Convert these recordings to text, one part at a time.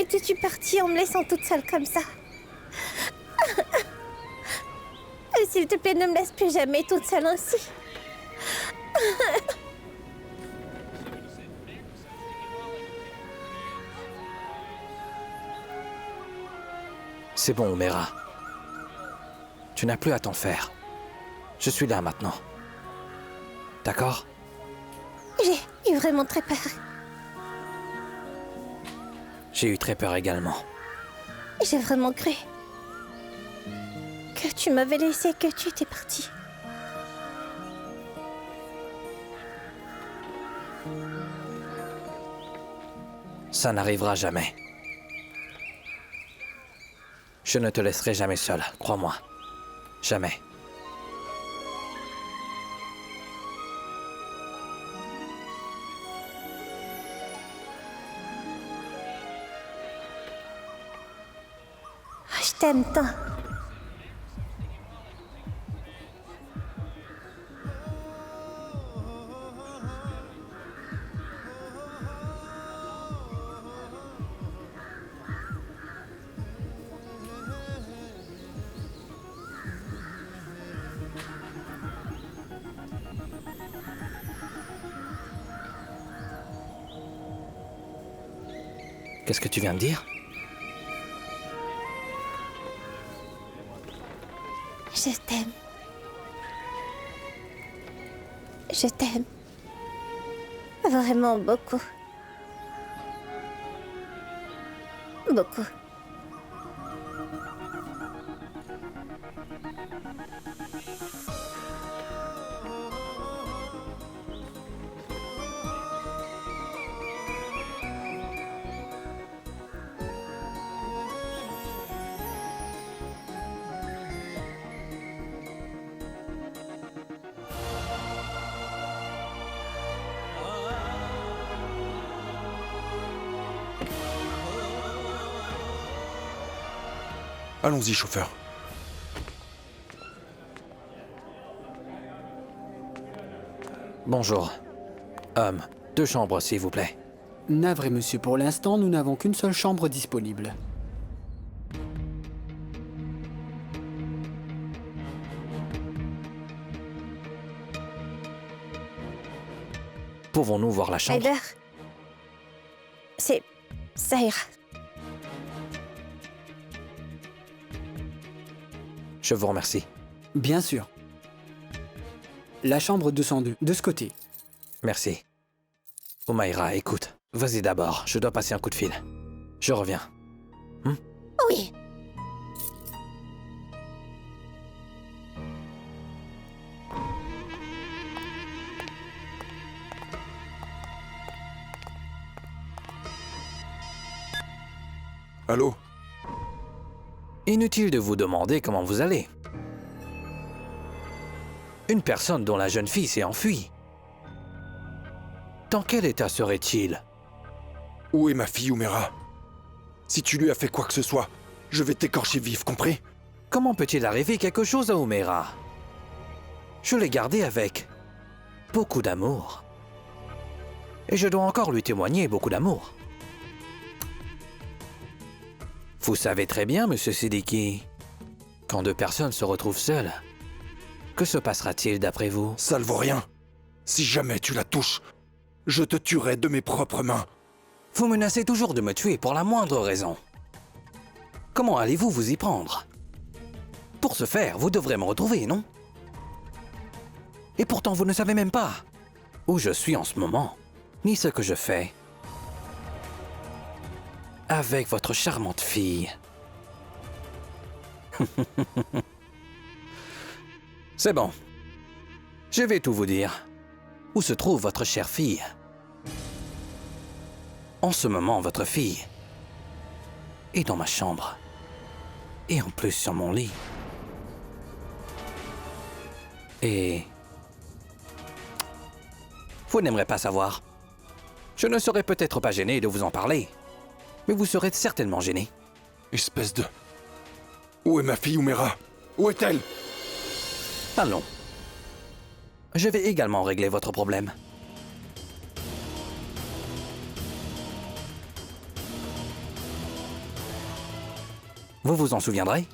étais-tu partie en me laissant toute seule comme ça? S'il te plaît, ne me laisse plus jamais toute seule ainsi. C'est bon, Omera. Tu n'as plus à t'en faire. Je suis là maintenant. D'accord? J'ai eu vraiment très peur. J'ai eu très peur également. J'ai vraiment cru que tu m'avais laissé, que tu étais partie. Ça n'arrivera jamais. Je ne te laisserai jamais seule, crois-moi. Jamais. Je t'aime tant. Qu'est-ce que tu viens de dire? Je t'aime. Je t'aime. Vraiment beaucoup. Beaucoup. Allons-y, chauffeur. Bonjour. 2 chambres, s'il vous plaît. Navré, monsieur, pour l'instant, nous n'avons qu'une seule chambre disponible. Pouvons-nous voir la chambre? Ryder. Ça ira. Je vous remercie. Bien sûr. La chambre 202, de ce côté. Merci. Omaira, écoute. Vas-y d'abord, je dois passer un coup de fil. Je reviens. Oui. Allô? Inutile de vous demander comment vous allez. Une personne dont la jeune fille s'est enfuie. Dans quel état serait-il? Où est ma fille, Omera? Si tu lui as fait quoi que ce soit, je vais t'écorcher vif, compris? Comment peut-il arriver quelque chose à Omera? Je l'ai gardée avec beaucoup d'amour. Et je dois encore lui témoigner beaucoup d'amour. Vous savez très bien, Monsieur Siddiqui, quand 2 personnes se retrouvent seules, que se passera-t-il d'après vous? Ça ne vaut rien. Si jamais tu la touches, je te tuerai de mes propres mains. Vous menacez toujours de me tuer pour la moindre raison. Comment allez-vous vous y prendre? Pour ce faire, vous devrez me retrouver, non? Et pourtant, vous ne savez même pas où je suis en ce moment, ni ce que je fais. Avec votre charmante fille. C'est bon. Je vais tout vous dire. Où se trouve votre chère fille? En ce moment, votre fille est dans ma chambre. Et en plus sur mon lit. Et... vous n'aimerez pas savoir. Je ne serai peut-être pas gêné de vous en parler. Mais vous serez certainement gêné. Espèce de... Où est ma fille, Omera? Où est-elle? Allons. Je vais également régler votre problème. Vous vous en souviendrez.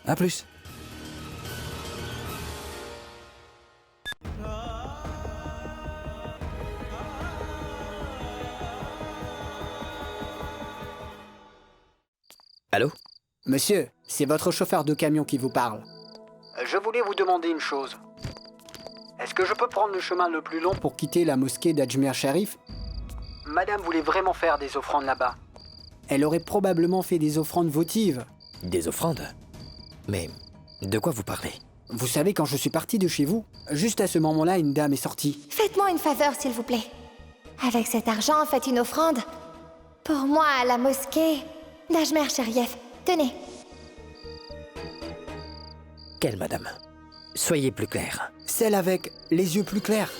À plus. Allô? Monsieur, c'est votre chauffeur de camion qui vous parle. Je voulais vous demander une chose. Est-ce que je peux prendre le chemin le plus long pour quitter la mosquée d'Ajmer Sharif? Madame voulait vraiment faire des offrandes là-bas. Elle aurait probablement fait des offrandes votives. Des offrandes? Mais de quoi vous parlez? Vous savez, quand je suis parti de chez vous, juste à ce moment-là, une dame est sortie. Faites-moi une faveur, s'il vous plaît. Avec cet argent, faites une offrande. Pour moi, à la mosquée d'Ajmer Sharif. Tenez. Quelle madame? Soyez plus clair. Celle avec les yeux plus clairs.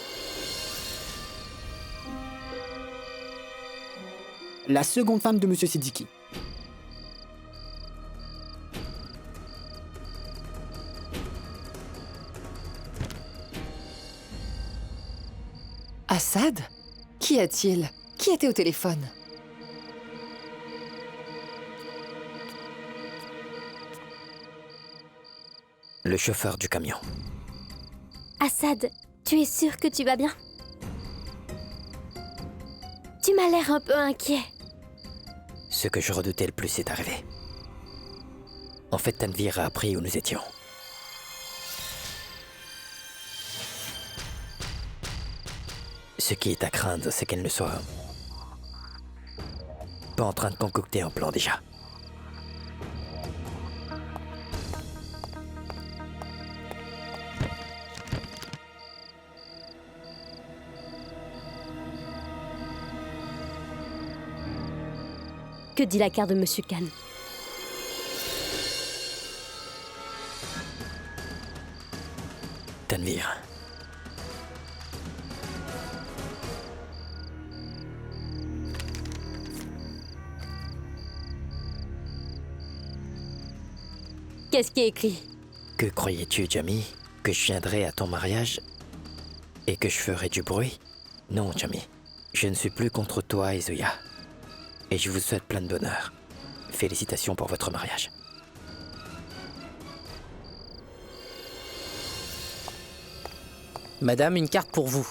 La seconde femme de Monsieur Siddiqui. Assad? Qu'y a-t-il? Qui était au téléphone? Le chauffeur du camion. Assad, tu es sûr que tu vas bien? Tu m'as l'air un peu inquiet. Ce que je redoutais le plus est arrivé. En fait, Tanvir a appris où nous étions. Ce qui est à craindre, c'est qu'elle ne soit pas en train de concocter un plan déjà. Que dit la carte de Monsieur Khan? Tanvir. Qu'est-ce qui est écrit? Que croyais-tu, Jami? Que je viendrais à ton mariage et que je ferais du bruit? Non, Jami. Je ne suis plus contre toi et Zoya. Et je vous souhaite plein de bonheur. Félicitations pour votre mariage. Madame, une carte pour vous.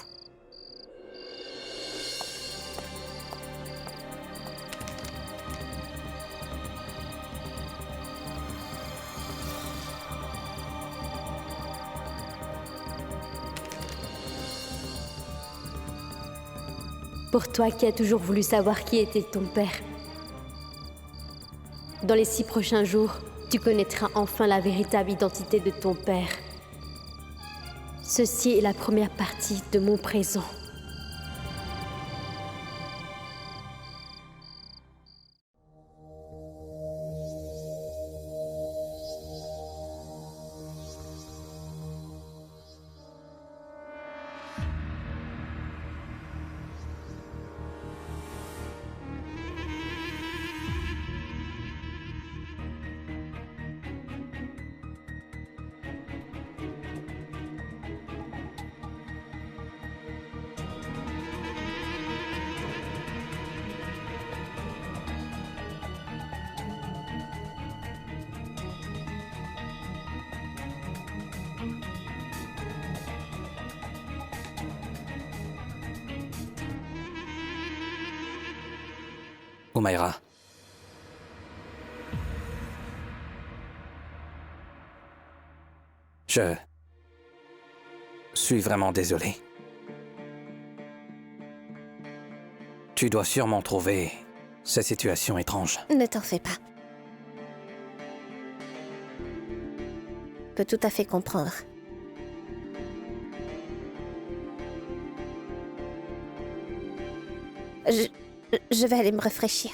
Pour toi qui as toujours voulu savoir qui était ton père. Dans les 6 prochains jours, tu connaîtras enfin la véritable identité de ton père. Ceci est la première partie de mon présent. Humaira. Je suis vraiment désolé. Tu dois sûrement trouver cette situation étrange. Ne t'en fais pas. Je peux tout à fait comprendre. Je vais aller me rafraîchir.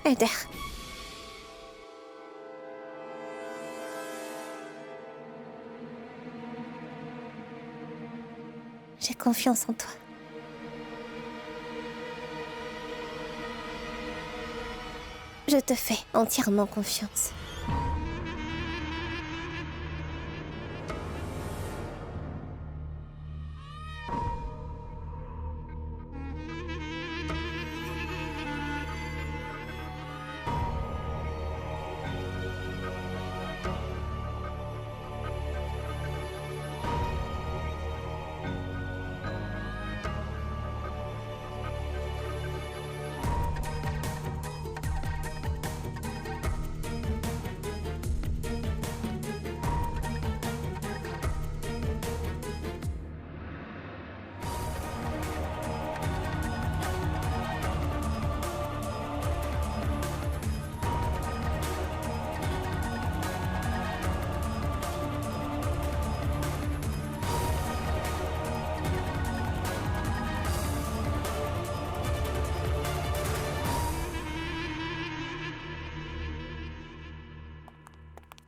Eder. J'ai confiance en toi. Je te fais entièrement confiance.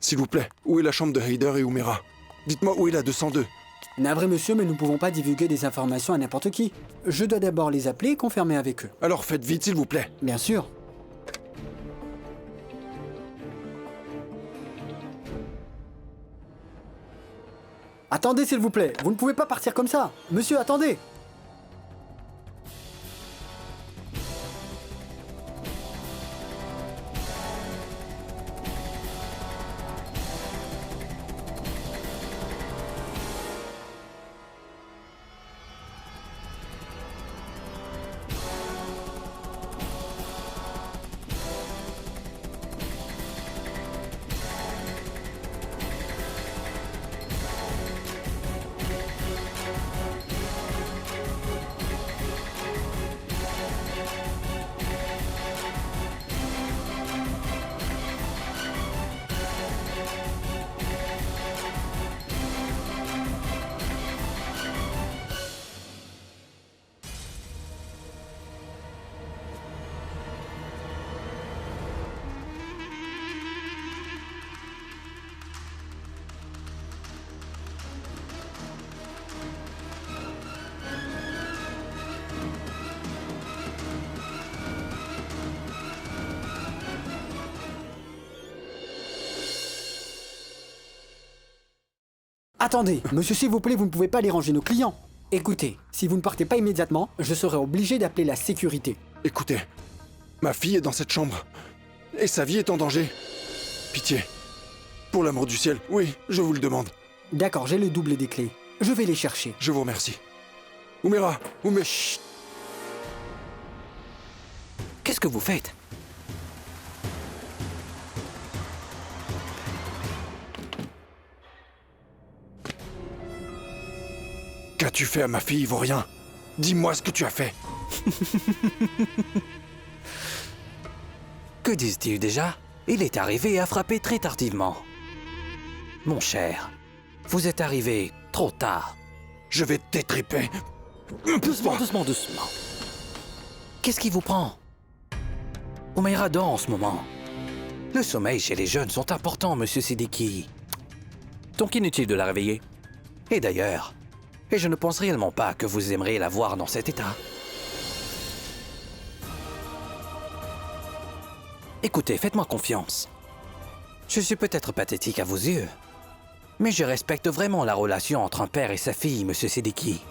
S'il vous plaît, où est la chambre de Heider et Umera? Dites-moi où est la 202. Navré monsieur, mais nous ne pouvons pas divulguer des informations à n'importe qui. Je dois d'abord les appeler et confirmer avec eux. Alors faites vite, s'il vous plaît. Bien sûr. Attendez, s'il vous plaît. Vous ne pouvez pas partir comme ça. Monsieur, attendez. Attendez, monsieur, s'il vous plaît, vous ne pouvez pas déranger nos clients. Écoutez, si vous ne partez pas immédiatement, je serai obligé d'appeler la sécurité. Écoutez, ma fille est dans cette chambre. Et sa vie est en danger. Pitié. Pour l'amour du ciel, oui, je vous le demande. D'accord, j'ai le double des clés. Je vais les chercher. Je vous remercie. Umera, Chut. Qu'est-ce que vous faites? Qu'as-tu fait à ma fille, Vaurien? Dis-moi ce que tu as fait. Que disent-ils déjà? Il est arrivé et a frappé très tardivement. Mon cher, vous êtes arrivé trop tard. Je vais t'étriper. Doucement, doucement, doucement. Qu'est-ce qui vous prend? Umera dort en ce moment. Le sommeil chez les jeunes sont importants, monsieur Siddiqui. Donc inutile de la réveiller. Et d'ailleurs, je ne pense réellement pas que vous aimeriez la voir dans cet état. Écoutez, faites-moi confiance. Je suis peut-être pathétique à vos yeux, mais je respecte vraiment la relation entre un père et sa fille, monsieur Siddiqui.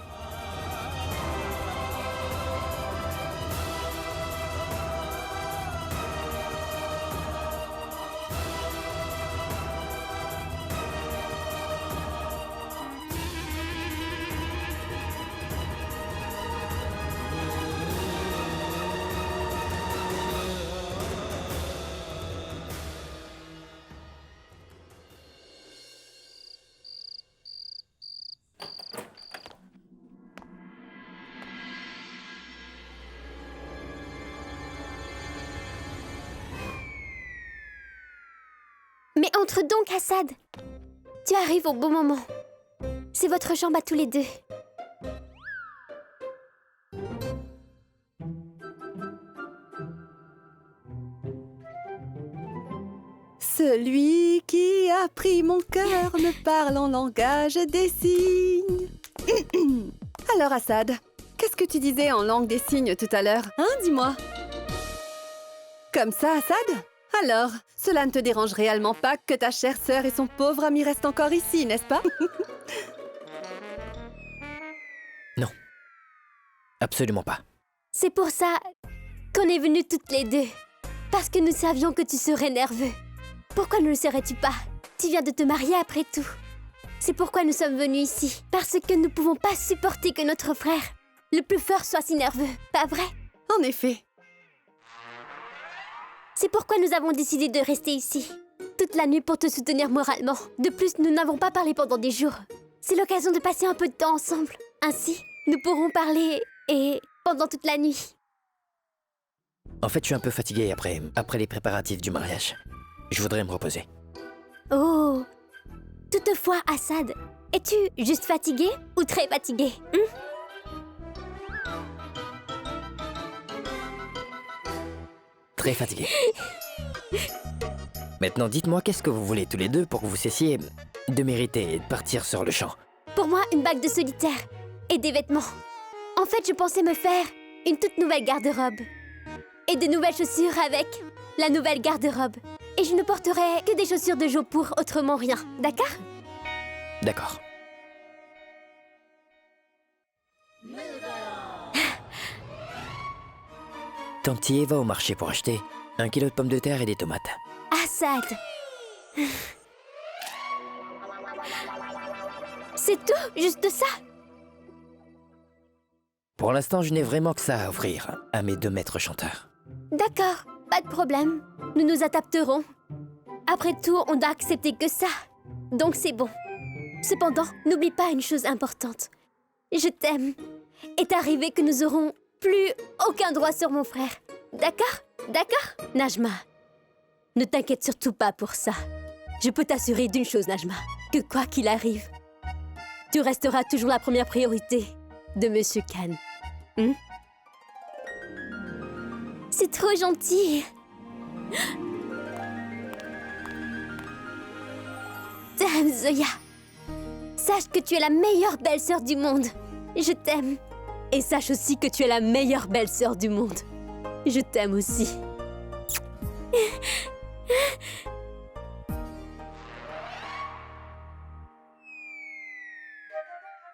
Mais entre donc, Assad. Tu arrives au bon moment. C'est votre chambre à tous les deux. Celui qui a pris mon cœur me parle en langage des signes. Alors, Assad, qu'est-ce que tu disais en langue des signes tout à l'heure? Hein, dis-moi. Comme ça, Assad? Alors, cela ne te dérange réellement pas que ta chère sœur et son pauvre ami restent encore ici, n'est-ce pas? Non. Absolument pas. C'est pour ça qu'on est venus toutes les deux. Parce que nous savions que tu serais nerveux. Pourquoi ne le serais-tu pas? Tu viens de te marier après tout. C'est pourquoi nous sommes venus ici. Parce que nous ne pouvons pas supporter que notre frère, le plus fort, soit si nerveux. Pas vrai? En effet. C'est pourquoi nous avons décidé de rester ici. Toute la nuit pour te soutenir moralement. De plus, nous n'avons pas parlé pendant des jours. C'est l'occasion de passer un peu de temps ensemble. Ainsi, nous pourrons parler pendant toute la nuit. En fait, je suis un peu fatigué après les préparatifs du mariage. Je voudrais me reposer. Oh! Toutefois, Assad, es-tu juste fatigué ou très fatigué? Très fatigué. Maintenant, dites-moi qu'est-ce que vous voulez tous les deux pour que vous cessiez de mériter et de partir sur le champ. Pour moi, une bague de solitaire et des vêtements. En fait, je pensais me faire une toute nouvelle garde-robe. Et de nouvelles chaussures avec la nouvelle garde-robe. Et je ne porterai que des chaussures de jour pour autrement rien, d'accord? D'accord. Tantier va au marché pour acheter 1 kilo de pommes de terre et des tomates. Assad! C'est tout? Juste ça? Pour l'instant, je n'ai vraiment que ça à offrir à mes 2 maîtres chanteurs. D'accord, pas de problème. Nous nous adapterons. Après tout, on doit accepter que ça. Donc c'est bon. Cependant, n'oublie pas une chose importante. Je t'aime. Est arrivé que nous aurons plus aucun droit sur mon frère. D'accord? D'accord? Najma, ne t'inquiète surtout pas pour ça. Je peux t'assurer d'une chose, Najma, que quoi qu'il arrive, tu resteras toujours la première priorité de Monsieur Khan. C'est trop gentil. Dame Zoya, sache que tu es la meilleure belle-sœur du monde. Je t'aime. Et sache aussi que tu es la meilleure belle-sœur du monde. Je t'aime aussi.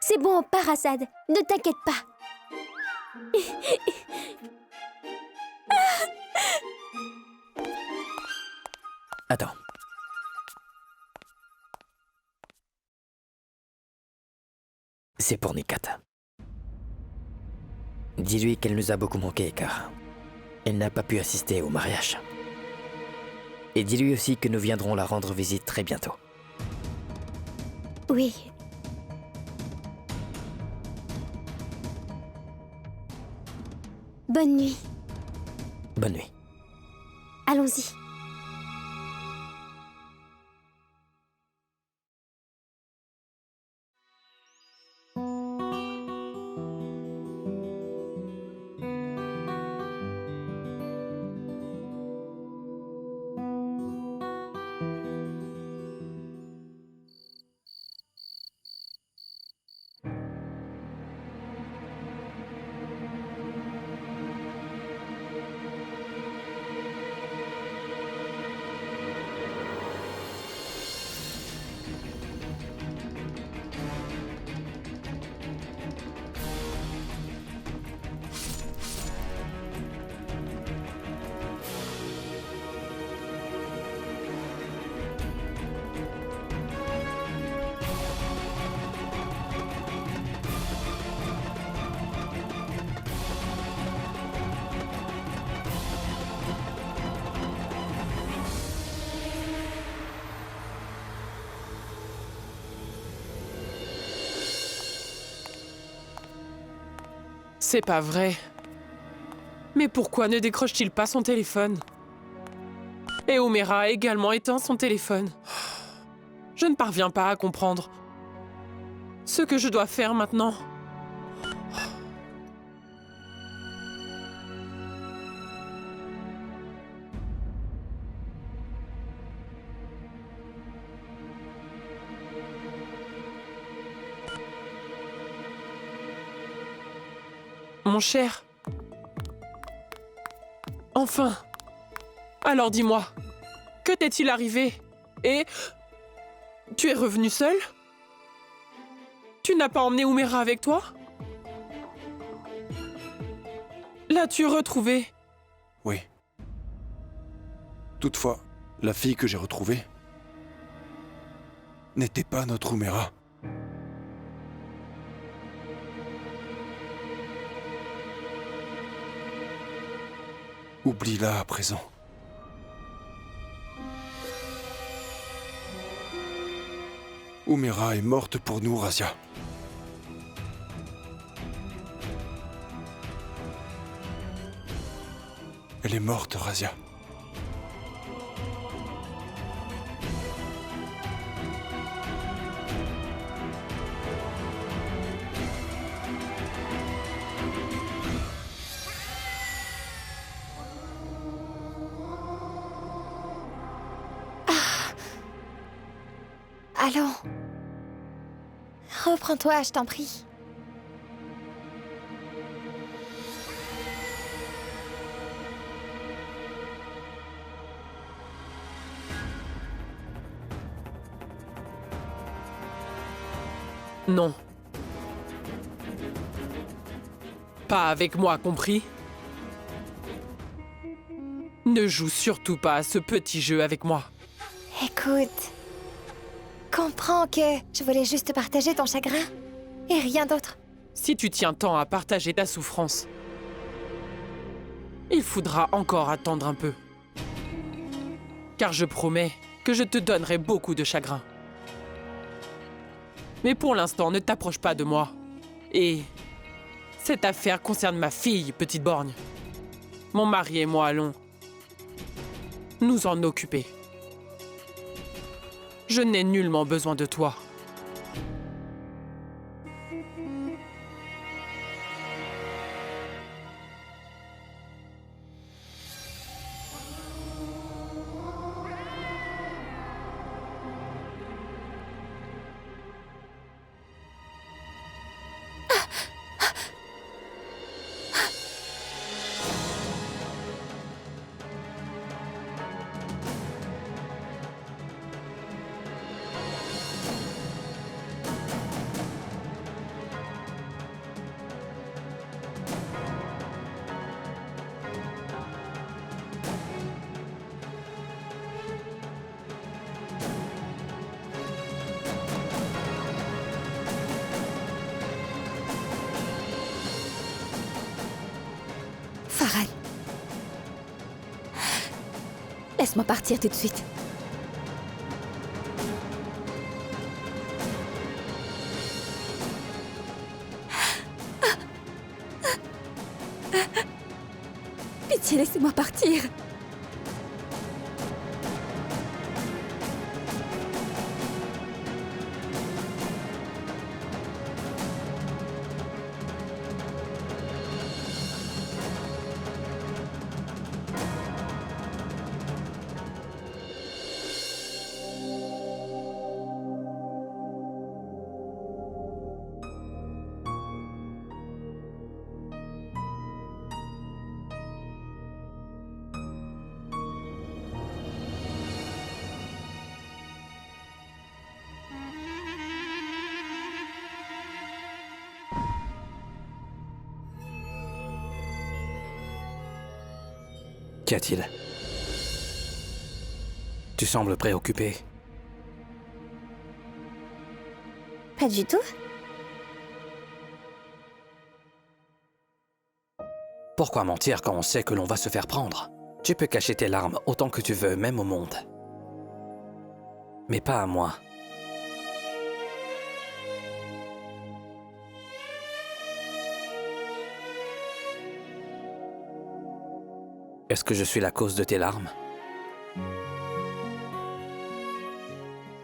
C'est bon, on part, Assad. Ne t'inquiète pas. Attends. C'est pour Nikat. Dis-lui qu'elle nous a beaucoup manqué car elle n'a pas pu assister au mariage. Et dis-lui aussi que nous viendrons la rendre visite très bientôt. Oui. Bonne nuit. Bonne nuit. Allons-y. C'est pas vrai. Mais pourquoi ne décroche-t-il pas son téléphone? Et Omera a également éteint son téléphone. Je ne parviens pas à comprendre ce que je dois faire maintenant. Mon cher. Enfin. Alors dis-moi, que t'est-il arrivé? Et... tu es revenu seul? Tu n'as pas emmené Oumera avec toi? L'as-tu retrouvée? Oui. Toutefois, la fille que j'ai retrouvée n'était pas notre Oumera. Oublie-la à présent. Oumera est morte pour nous, Razia. Elle est morte, Razia. Allons. Reprends-toi, je t'en prie. Non. Pas avec moi, compris? Ne joue surtout pas à ce petit jeu avec moi. Écoute. Comprends que je voulais juste partager ton chagrin. Et rien d'autre. Si tu tiens tant à partager ta souffrance, il faudra encore attendre un peu. Car je promets que je te donnerai beaucoup de chagrin. Mais pour l'instant, ne t'approche pas de moi. Et cette affaire concerne ma fille, petite borgne. Mon mari et moi allons nous en occuper. Je n'ai nullement besoin de toi. Farhal. Laisse-moi partir tout de suite. Pitié, laissez-moi partir. Qu'y a-t-il? Tu sembles préoccupé. Pas du tout. Pourquoi mentir quand on sait que l'on va se faire prendre? Tu peux cacher tes larmes autant que tu veux, même au monde. Mais pas à moi. Est-ce que je suis la cause de tes larmes?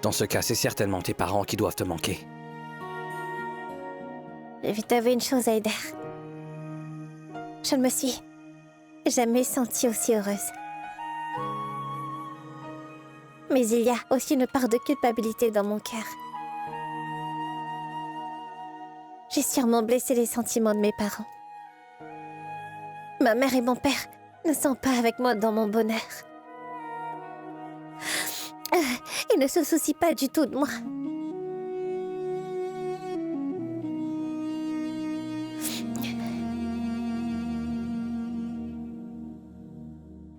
Dans ce cas, c'est certainement tes parents qui doivent te manquer. Je vais t'avouer une chose, Haider. Je ne me suis jamais sentie aussi heureuse. Mais il y a aussi une part de culpabilité dans mon cœur. J'ai sûrement blessé les sentiments de mes parents. Ma mère et mon père ne sont pas avec moi dans mon bonheur. Ils ne se soucient pas du tout de moi.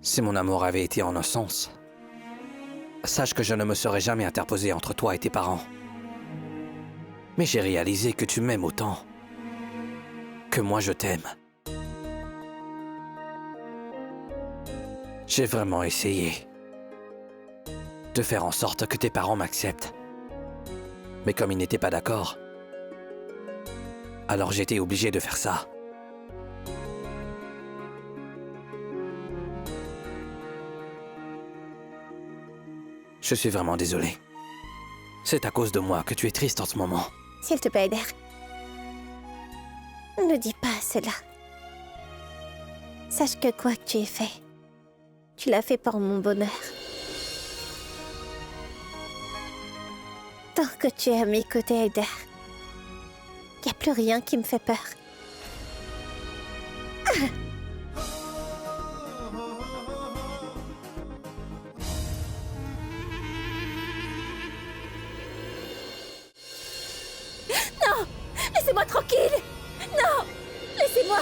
Si mon amour avait été en sens, sache que je ne me serais jamais interposé entre toi et tes parents. Mais j'ai réalisé que tu m'aimes autant que moi je t'aime. J'ai vraiment essayé de faire en sorte que tes parents m'acceptent. Mais comme ils n'étaient pas d'accord, alors j'étais obligé de faire ça. Je suis vraiment désolé. C'est à cause de moi que tu es triste en ce moment. S'il te plaît, Eder. Ne dis pas cela. Sache que quoi que tu aies fait, tu l'as fait pour mon bonheur. Tant que tu es à mes côtés, Eder, il n'y a plus rien qui me fait peur. Non! Laissez-moi tranquille! Non! Laissez-moi!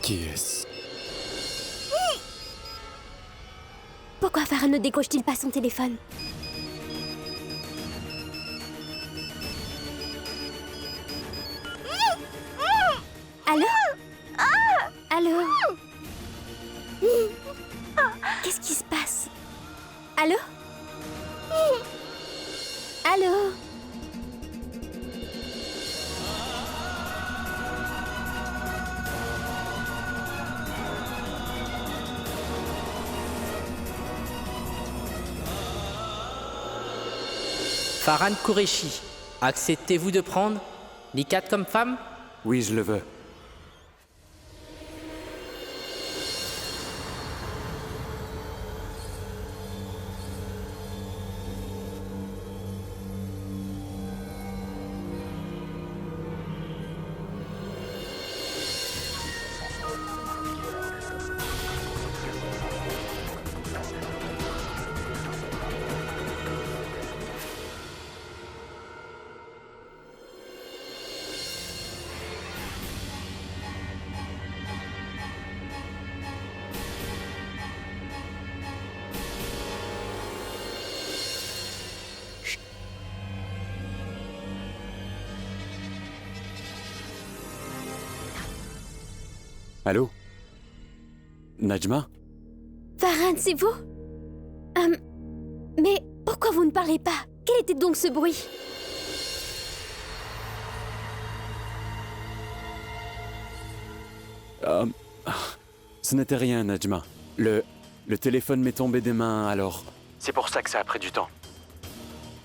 Qui est-ce? Pourquoi Farhan ne décroche-t-il pas son téléphone? Allô? Allô? Qu'est-ce qui se passe? Allô? Allô? Farhan Qureshi, acceptez-vous de prendre Nikat comme femme? Oui, je le veux. Allô? Najma? Farhan, c'est vous? Mais pourquoi vous ne parlez pas? Quel était donc ce bruit? Ce n'était rien, Najma. Le téléphone m'est tombé des mains, alors... C'est pour ça que ça a pris du temps.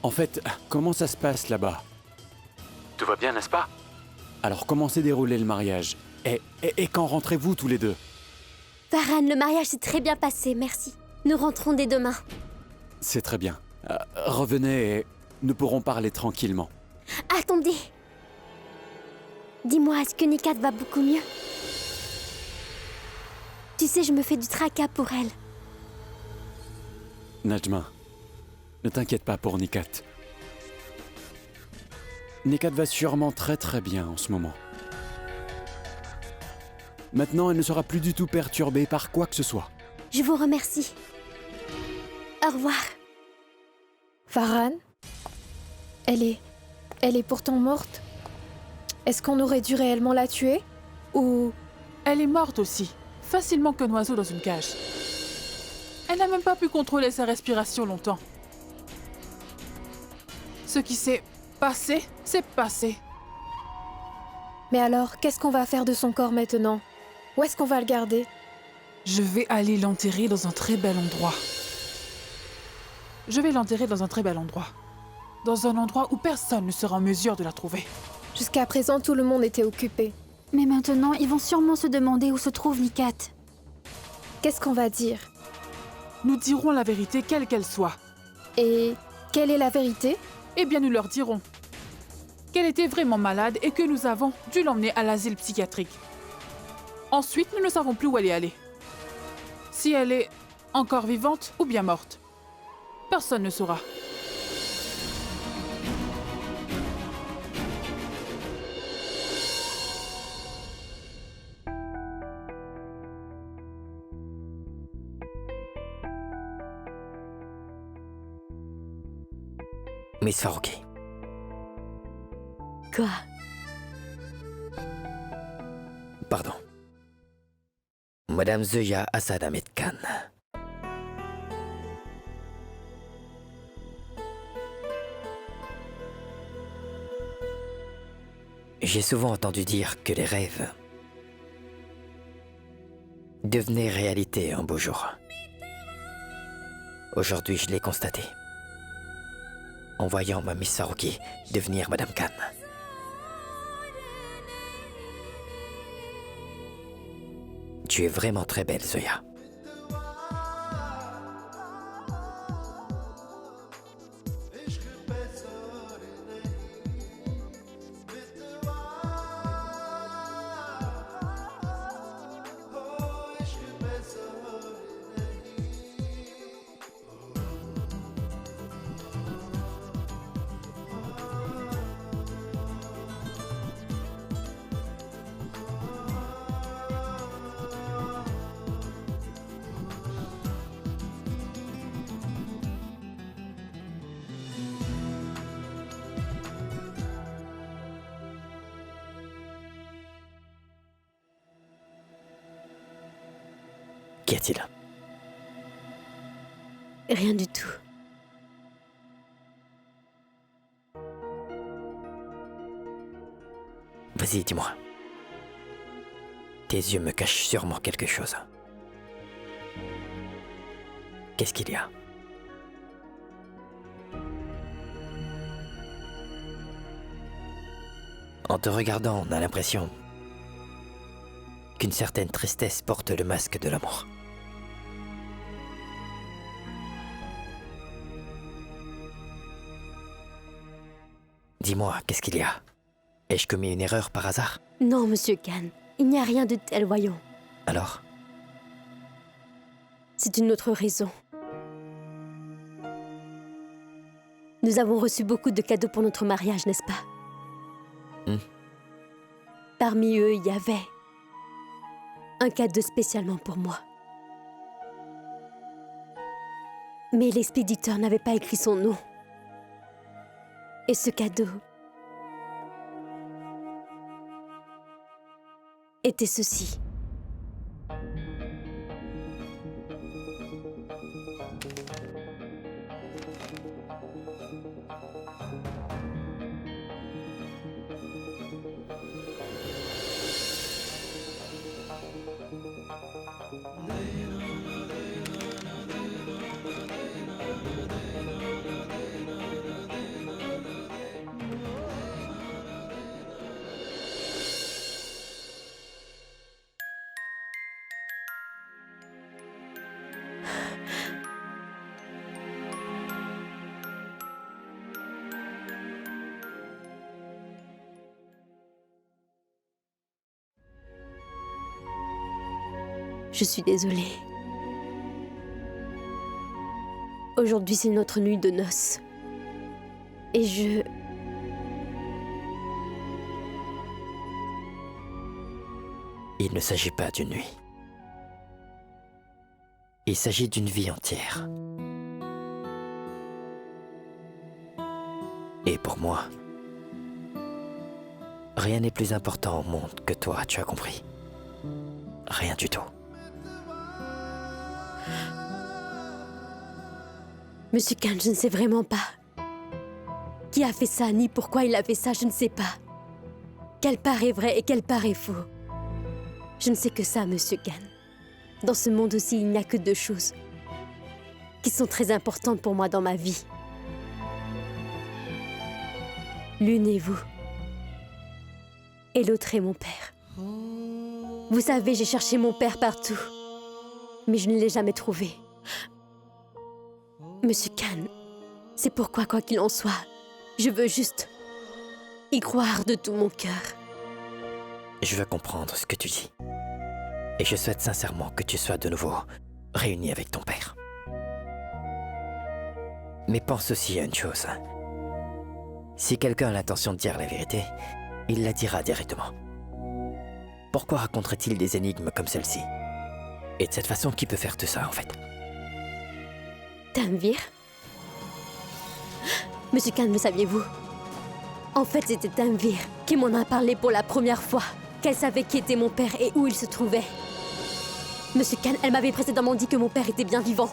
En fait, comment ça se passe là-bas? Tout va bien, n'est-ce pas? Alors comment s'est déroulé le mariage? Et quand rentrez-vous tous les deux? Farhan, le mariage s'est très bien passé, merci. Nous rentrons dès demain. C'est très bien. Revenez et nous pourrons parler tranquillement. Attendez. Dis-moi, est-ce que Nikat va beaucoup mieux? Tu sais, je me fais du tracas pour elle. Najma, ne t'inquiète pas pour Nikat. Nikat va sûrement très très bien en ce moment. Maintenant, elle ne sera plus du tout perturbée par quoi que ce soit. Je vous remercie. Au revoir. Farhan? Elle est pourtant morte. Est-ce qu'on aurait dû réellement la tuer? Ou... Elle est morte aussi, facilement qu'un oiseau dans une cage. Elle n'a même pas pu contrôler sa respiration longtemps. Ce qui s'est passé, c'est passé. Mais alors, qu'est-ce qu'on va faire de son corps maintenant? Où est-ce qu'on va le garder? Je vais aller l'enterrer dans un très bel endroit. Je vais l'enterrer dans un très bel endroit. Dans un endroit où personne ne sera en mesure de la trouver. Jusqu'à présent, tout le monde était occupé. Mais maintenant, ils vont sûrement se demander où se trouve Nikat. Qu'est-ce qu'on va dire? Nous dirons la vérité quelle qu'elle soit. Et quelle est la vérité? Eh bien, nous leur dirons qu'elle était vraiment malade et que nous avons dû l'emmener à l'asile psychiatrique. Ensuite, nous ne savons plus où elle est allée. Si elle est encore vivante ou bien morte. Personne ne saura. Miss Farouki. Quoi? Pardon. Madame Zoya Assad Ahmed Khan. J'ai souvent entendu dire que les rêves devenaient réalité un beau jour. Aujourd'hui, je l'ai constaté. En voyant ma Miss Farouki devenir Madame Khan. Tu es vraiment très belle, Zoya. Qu'y a-t-il? Rien du tout. Vas-y, dis-moi. Tes yeux me cachent sûrement quelque chose. Qu'est-ce qu'il y a? En te regardant, on a l'impression qu'une certaine tristesse porte le masque de l'amour. Dis-moi, qu'est-ce qu'il y a? Ai-je commis une erreur par hasard? Non, Monsieur Khan, il n'y a rien de tel, voyons. Alors? C'est une autre raison. Nous avons reçu beaucoup de cadeaux pour notre mariage, n'est-ce pas? Parmi eux, il y avait un cadeau spécialement pour moi. Mais l'expéditeur n'avait pas écrit son nom. Et ce cadeau était ceci. Je suis désolée. Aujourd'hui, c'est notre nuit de noces. Et Il ne s'agit pas d'une nuit. Il s'agit d'une vie entière. Et pour moi, rien n'est plus important au monde que toi, tu as compris. Rien du tout. Monsieur Khan, je ne sais vraiment pas. Qui a fait ça, ni pourquoi il a fait ça, je ne sais pas. Quelle part est vrai et quelle part est faux. Je ne sais que ça, Monsieur Khan. Dans ce monde aussi, il n'y a que deux choses qui sont très importantes pour moi dans ma vie. L'une est vous. Et l'autre est mon père. Vous savez, j'ai cherché mon père partout, mais je ne l'ai jamais trouvé. Monsieur Khan, c'est pourquoi, quoi qu'il en soit, je veux juste y croire de tout mon cœur. Je veux comprendre ce que tu dis. Et je souhaite sincèrement que tu sois de nouveau réuni avec ton père. Mais pense aussi à une chose. Si quelqu'un a l'intention de dire la vérité, il la dira directement. Pourquoi raconterait-il des énigmes comme celle-ci? Et de cette façon, qui peut faire tout ça, en fait? Tanvir? Monsieur Khan, le saviez-vous? En fait, c'était Tanvir qui m'en a parlé pour la première fois. Qu'elle savait qui était mon père et où il se trouvait. Monsieur Khan, elle m'avait précédemment dit que mon père était bien vivant.